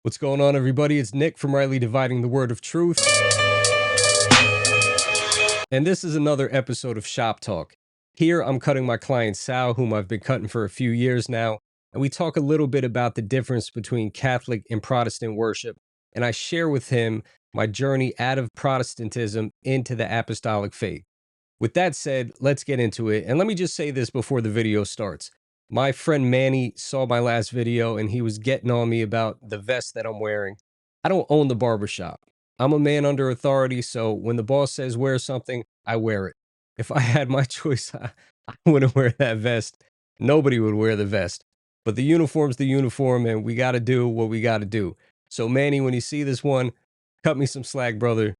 What's going on, everybody? It's Nick from Rightly Dividing the Word of Truth. And this is another episode of Shop Talk. Here, I'm cutting my client Sal, whom I've been cutting for a few years now, and we talk a little bit about the difference between Catholic and Protestant worship, and I share with him my journey out of Protestantism into the Apostolic faith. With that said, let's get into it, and let me just say this before the video starts. My friend Manny saw my last video and he was getting on me about the vest that I'm wearing. I don't own the barbershop. I'm a man under authority, so when the boss says wear something, I wear it. If I had my choice, I wouldn't wear that vest. Nobody would wear the vest. But the uniform's the uniform, and we got to do what we got to do. So, Manny, when you see this one, cut me some slack, brother.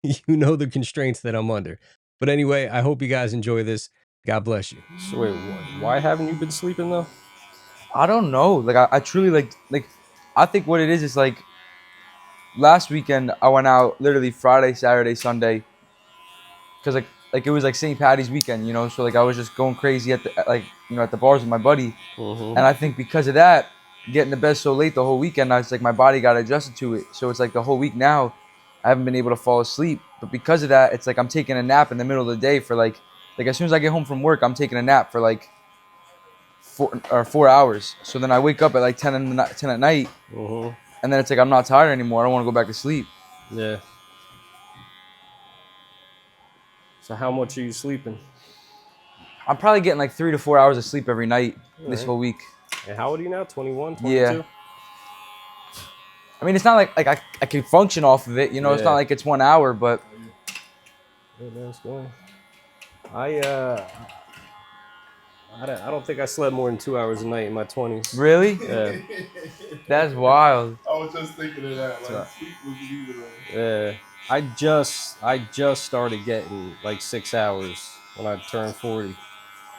You know the constraints that I'm under. But anyway, I hope you guys enjoy this. God bless you. So wait, why haven't you been sleeping though? I don't know. Like I truly like I think what it is like last weekend I went out literally Friday, Saturday, Sunday because like it was like St. Patty's weekend, you know. So like I was just going crazy at the at the bars with my buddy, and I think because of that, getting to bed so late the whole weekend, I was like my body got adjusted to it. So it's like the whole week now, I haven't been able to fall asleep. But because of that, it's like I'm taking a nap in the middle of the day for like as soon as I get home from work, I'm taking a nap for like 4 hours. So then I wake up at like 10 at night, and then it's like I'm not tired anymore. I don't want to go back to sleep. Yeah. So how much are you sleeping? I'm probably getting like 3 to 4 hours of sleep every night this whole week. And how old are you now? 21, 22? Yeah. I mean, it's not like I can function off of it, you know. Yeah. It's not like it's 1 hour, but I don't think I slept more than 2 hours a night in my 20s. Really? Yeah. That's wild. I was just thinking of that. Like, sleep was easy. Yeah. I just started getting like 6 hours when I turned 40.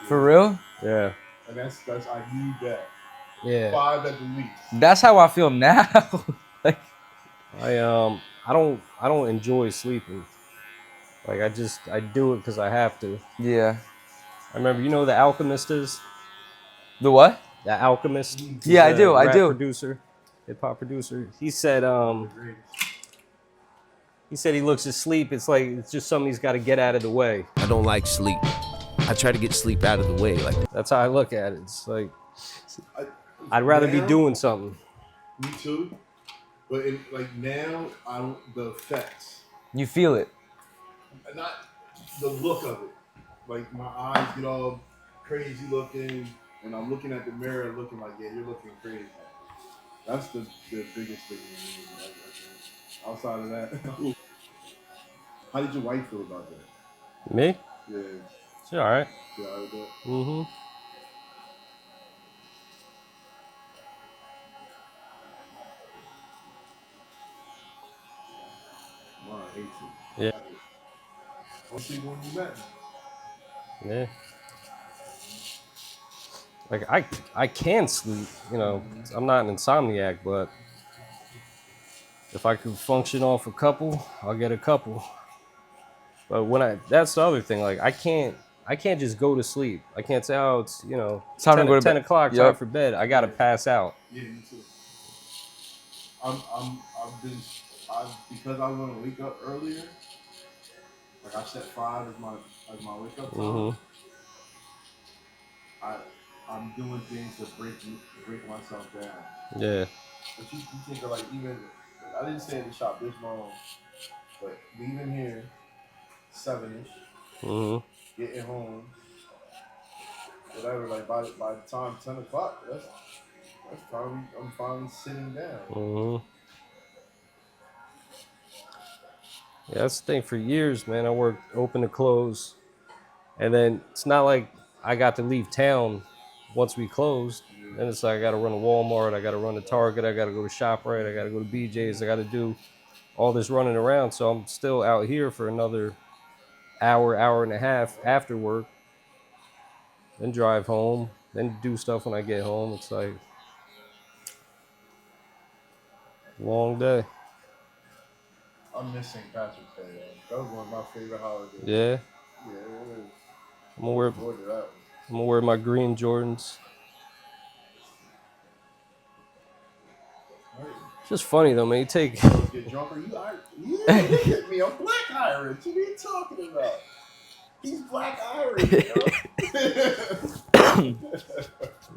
For real? Yeah. And that's I need that. Yeah. 5 at the least. That's how I feel now. Like I don't enjoy sleeping. Like I do it because I have to. Yeah. I remember, you know, The Alchemist is? The what? The Alchemist. Yeah, I do. Producer, hip hop producer. He said he looks at sleep. It's like it's just something he's got to get out of the way. I don't like sleep. I try to get sleep out of the way. Like that's how I look at it. It's like I'd rather be doing something. Me too. But now, I don't. The effects. You feel it. Not the look of it. Like my eyes get all crazy looking, and I'm looking at the mirror, looking like, yeah, you're looking crazy. That's the biggest thing for me. Outside of that, how did your wife feel about that? Me? Yeah. She's all right. Yeah, I bet. Mm-hmm. Mine, 18. Yeah. Let's see when you met. Yeah. Like I can sleep, you know. I'm not an insomniac, but if I could function off a couple, I'll get a couple. But that's the other thing. Like I can't just go to sleep. I can't say, oh, it's, you know, It's time to go to 10 bed. o'clock, time for bed. I gotta pass out. Yeah, me too. Because I want to wake up earlier. Like I set 5 as my wake up time. I'm doing things to break myself down. Yeah. But you think of like even I didn't stay in the shop this long, but leaving here 7ish, getting home, whatever. Like by the time 10 o'clock, that's probably I'm finally sitting down. Yeah, that's the thing. For years, man, I worked open to close, and then it's not like I got to leave town once we closed. Then it's like I got to run to Walmart, I got to run to Target, I got to go to ShopRite, I got to go to BJ's, I got to do all this running around. So I'm still out here for another hour and a half after work, then drive home, then do stuff when I get home. It's like a long day. I'm missing Patrick's Day. That was one of my favorite holidays. Yeah. Yeah, it is. I'm gonna wear my green Jordans. It's just funny though, man. You take Girls get drunk. Are you Irish? Yeah, look at me. I'm black Irish. What are you talking about? He's black Irish, yo.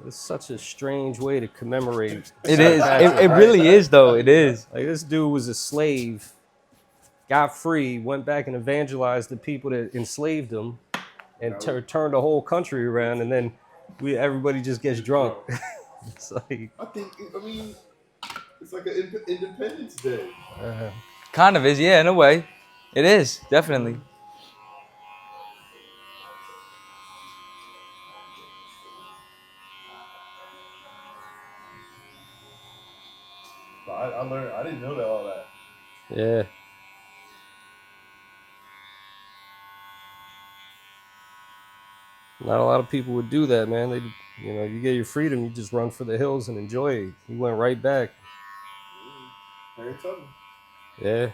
it's such a strange way to commemorate. It St. is. Patrick, It right? really is, though. It is. Like this dude was a slave, got free, went back and evangelized the people that enslaved him, and turned the whole country around. And then everybody just gets drunk. It's like I mean, it's like an Independence Day. Kind of is, yeah, in a way. It is, definitely. I learned. I didn't know that all that. yeah. Not a lot of people would do that, man. They, you get your freedom, you just run for the hills and enjoy it. He went right back. Very tough. Yeah.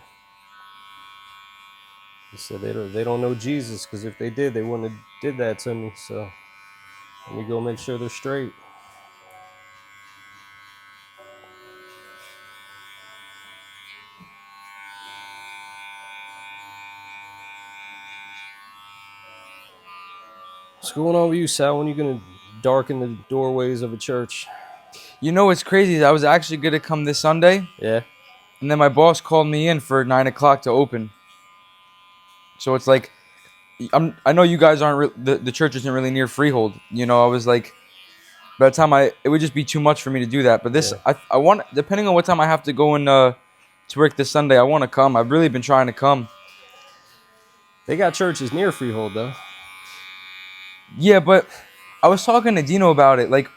He said they don't know Jesus, because if they did, they wouldn't have did that to me. So let me go make sure they're straight. What's going on with you, Sal? When are you gonna darken the doorways of a church? You know what's crazy is I was actually going to come this Sunday, Yeah. and then my boss called me in for 9 o'clock to open. So it's like, I know you guys aren't, the church isn't really near Freehold. You know, I was like, by the time it would just be too much for me to do that. But this, Yeah. I want, depending on what time I have to go in to work this Sunday, I want to come. I've really been trying to come. They got churches near Freehold though. Yeah, but I was talking to Dino about it. Like,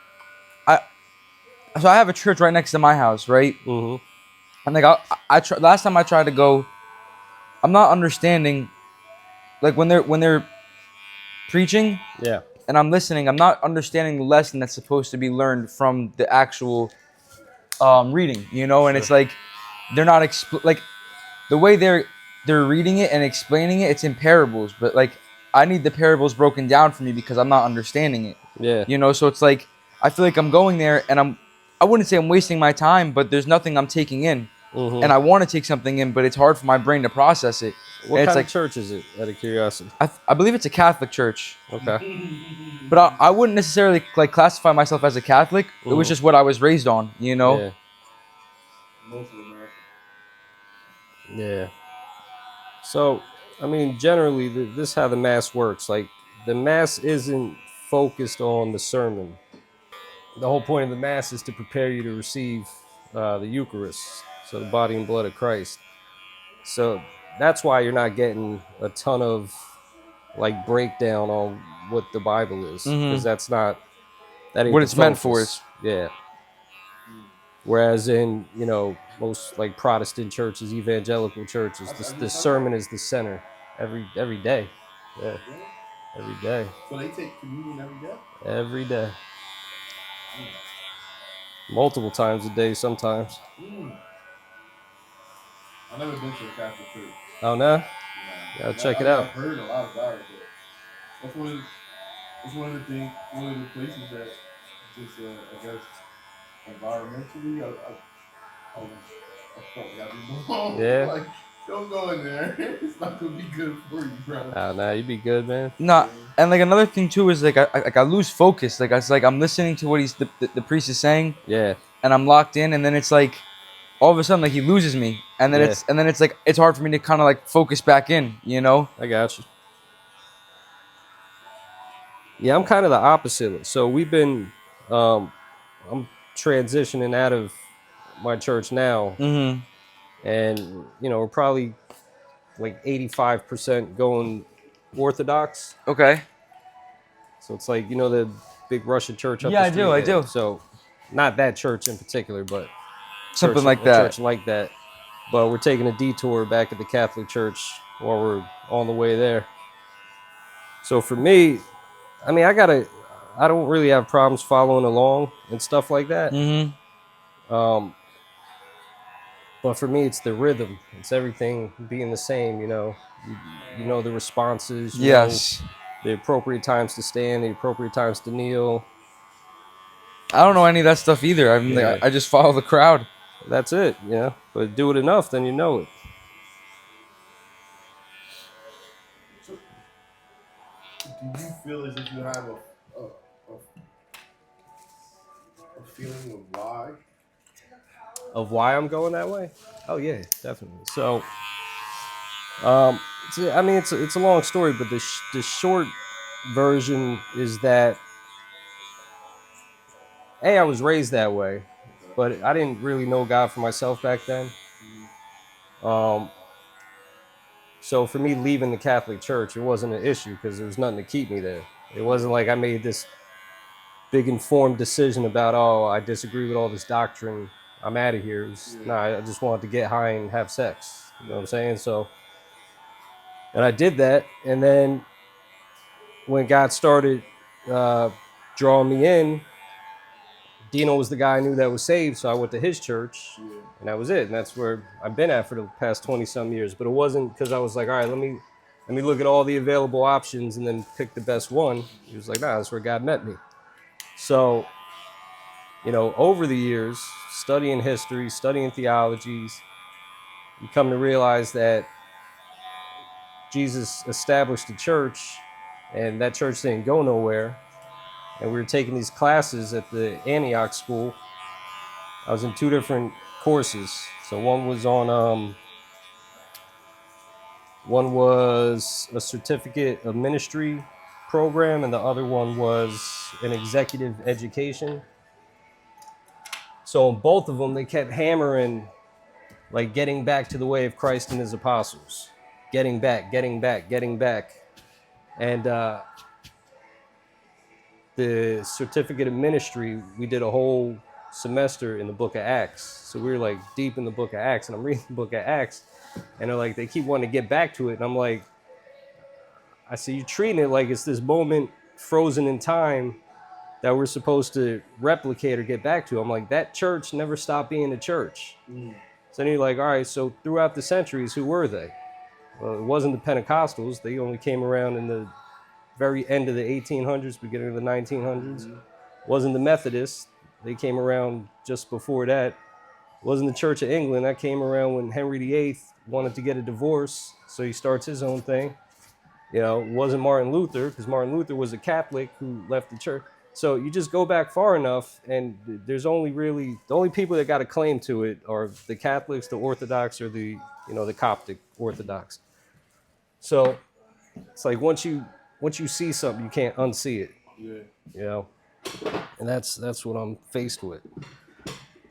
so I have a church right next to my house, right? Mm-hmm. And like last time I tried to go, I'm not understanding. Like when they're preaching, Yeah. and I'm listening, I'm not understanding the lesson that's supposed to be learned from the actual reading, you know. And it's like they're not like the way they're reading it and explaining it. It's in parables, but like I need the parables broken down for me because I'm not understanding it. Yeah. You know, so it's like I feel like I'm going there and I wouldn't say I'm wasting my time, but there's nothing I'm taking in. Mm-hmm. And I want to take something in, but it's hard for my brain to process it. What and kind it's of church is it, out of curiosity? I believe it's a Catholic church. Okay. But I wouldn't necessarily like classify myself as a Catholic. It was just what I was raised on, you know? Yeah. Most of America. Yeah. So, I mean, generally, this is how the Mass works. Like, the Mass isn't focused on the sermon. The whole point of the Mass is to prepare you to receive the Eucharist, so the body and blood of Christ. So that's why you're not getting a ton of like breakdown on what the Bible is, because that's not that ain't What the it's meant for focus. Yeah. Whereas in most like Protestant churches, evangelical churches, the sermon is the center every day. Yeah, every day. So they take communion every day? Every day. Multiple times a day sometimes. I've never been to a Catholic church. Oh no? Yeah. Gotta check it out. I've heard a lot about it, but that's one of the things, one of the places that just, I guess, environmentally, I felt like I'd be wrong. Yeah. Like, don't go in there. It's not gonna be good for you, bro. Oh no, you'd be good, man. Nah, and like another thing too is like I lose focus. Like it's like I'm listening to what the priest is saying, Yeah. and I'm locked in, and then it's like all of a sudden like he loses me, and then Yeah. it's like it's hard for me to kind of like focus back in, you know? I got you. Yeah, I'm kind of the opposite. So we've been, I'm transitioning out of my church now, Mm-hmm. and we're probably like 85% going Orthodox. Okay. So it's like the big Russian church up Yeah, the I street. do, I do. So not that church in particular, but Something like a that. church like that. But we're taking a detour back at the Catholic Church while we're on the way there. So for me, I mean, I don't really have problems following along and stuff like that. Mm-hmm. But for me, it's the rhythm. It's everything being the same, you know the responses, Yes. the appropriate times to stand, the appropriate times to kneel. I don't know any of that stuff either. I mean, Yeah. I just follow the crowd. That's it, you know. But do it enough, then you know it. So, do you feel as if you have a feeling of why? Of why I'm going that way? Oh yeah, definitely. So, it's a long story, but the short version is that I was raised that way, but I didn't really know God for myself back then. Um, so for me leaving the Catholic Church, it wasn't an issue because there was nothing to keep me there. It wasn't like I made this big informed decision about, oh, I disagree with all this doctrine, I'm out of here. I just wanted to get high and have sex. You know what I'm saying? So, and I did that, and then when God started uh, drawing me in, Dino was the guy I knew that was saved, so I went to his church, and that was it. And that's where I've been at for the past 20-some years. But it wasn't because I was like, all right, let me look at all the available options and then pick the best one. He was like, nah, that's where God met me. So, over the years, studying history, studying theologies, you come to realize that Jesus established a church, and that church didn't go nowhere. And we were taking these classes at the Antioch school. I was in two different courses. So one was a certificate of ministry program, and the other one was an executive education. So in both of them, they kept hammering, like, getting back to the way of Christ and his apostles, getting back. And the certificate of ministry, we did a whole semester in the book of Acts. So we were like deep in the book of Acts, and I'm reading the book of Acts, and they're like, they keep wanting to get back to it. And I'm like, I see you treating it like it's this moment frozen in time that we're supposed to replicate or get back to. I'm like, that church never stopped being a church. So then you're like, all right, so throughout the centuries, who were they? Well, it wasn't the Pentecostals. They only came around in the very end of the 1800s, beginning of the 1900s. Wasn't the Methodists. They came around just before that. Wasn't the Church of England. That came around when Henry VIII wanted to get a divorce, so he starts his own thing. It wasn't Martin Luther, because Martin Luther was a Catholic who left the church. So you just go back far enough, and there's only really, the only people that got a claim to it are the Catholics, the Orthodox, or the Coptic Orthodox. So it's like once you see something, you can't unsee it. Yeah. And that's what I'm faced with.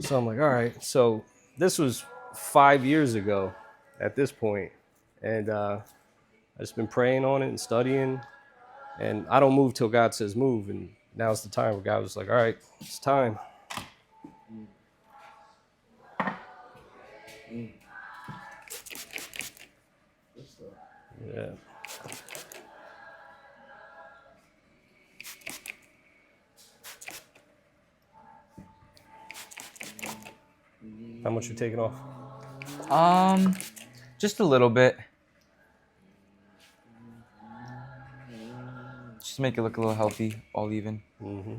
So I'm like, all right. So this was 5 years ago at this point, and I've just been praying on it and studying, and I don't move till God says move, and now's the time where God was like, all right, it's time. Yeah. How much you taking off? Just a little bit. Just to make it look a little healthy, all even. Mm-hmm.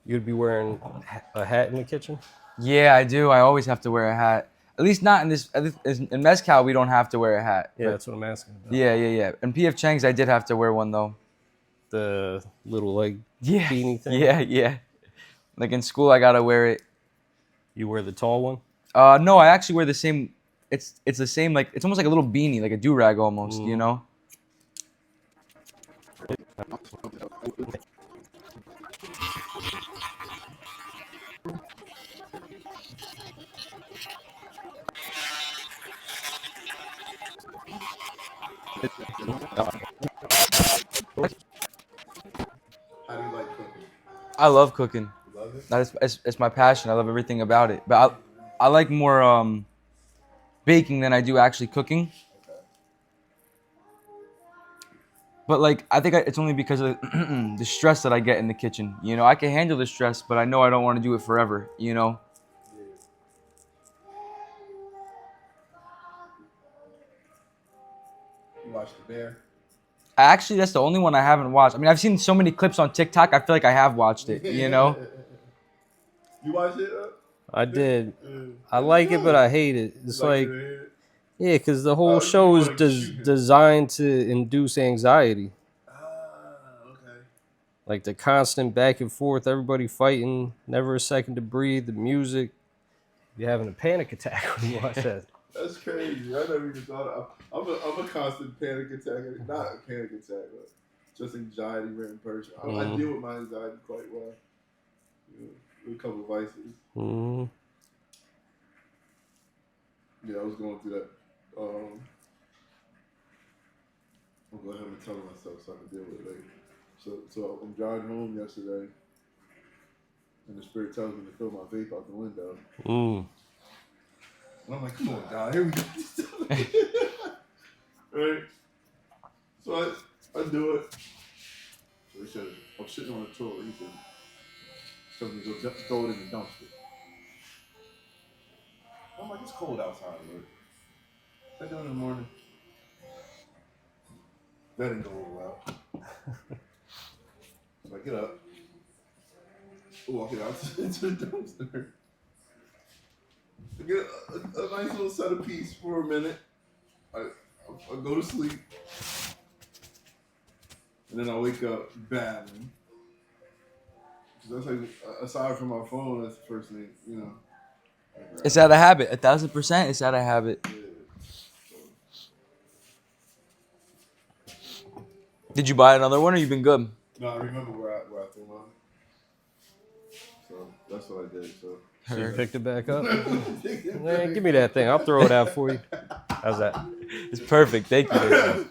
You'd be wearing a hat in the kitchen? Yeah, I do. I always have to wear a hat. At least not in this. In Mezcal, we don't have to wear a hat. Yeah, but that's what I'm asking about. Yeah. In P.F. Chang's, I did have to wear one though. The little beanie thing? Yeah. Like in school, I gotta wear it. You wear the tall one? No, I actually wear the same. It's the same, like it's almost like a little beanie, like a do-rag almost, you know? How do you like cooking? I love cooking. You love it? It's my passion. I love everything about it. But I like more baking than I do actually cooking. But like I think it's only because of the stress that I get in the kitchen. You know, I can handle the stress, but I know I don't want to do it forever. You know. You watch The Bear? Actually, that's the only one I haven't watched. I mean, I've seen so many clips on TikTok. I feel like I have watched it. You know. You watch it? I did. Yeah. I like it, but I hate it. It's like, it or hate it? yeah, because the whole Oh, show you is wanna shoot him. designed to induce anxiety. Okay. Like the constant back and forth, everybody fighting, never a second to breathe, the music. You're having a panic attack when you watch that. That's crazy. I never even thought of. I'm a constant panic attack. Not a panic attack, but just anxiety-ridden person. I deal with my anxiety quite well. You know, with a couple of vices. Mm-hmm. Yeah, I was going through that. I'm going to have to tell myself so I can deal with it later. So I'm driving home yesterday, and the spirit tells me to throw my vape out the window. Mm. And I'm like, come on, God, here we go. Right? So I do it. So he said, I'm sitting on the toilet. He said, tell me to go throw it in the dumpster. I'm like, it's cold outside, Lord. I do it in the morning. That didn't go over well. So I get up, walk it out into the dumpster. I get a nice little set of peace for a minute. I go to sleep. And then I wake up battling. Because that's like, aside from my phone, that's the first thing, you know. It's out of habit. 1,000%. It's out of habit. Yeah. Did you buy another one or you been good? No, I remember where I threw mine. So that's what I did. So You picked it back up? Man, give me that thing. I'll throw it out for you. How's that? It's perfect. Thank you.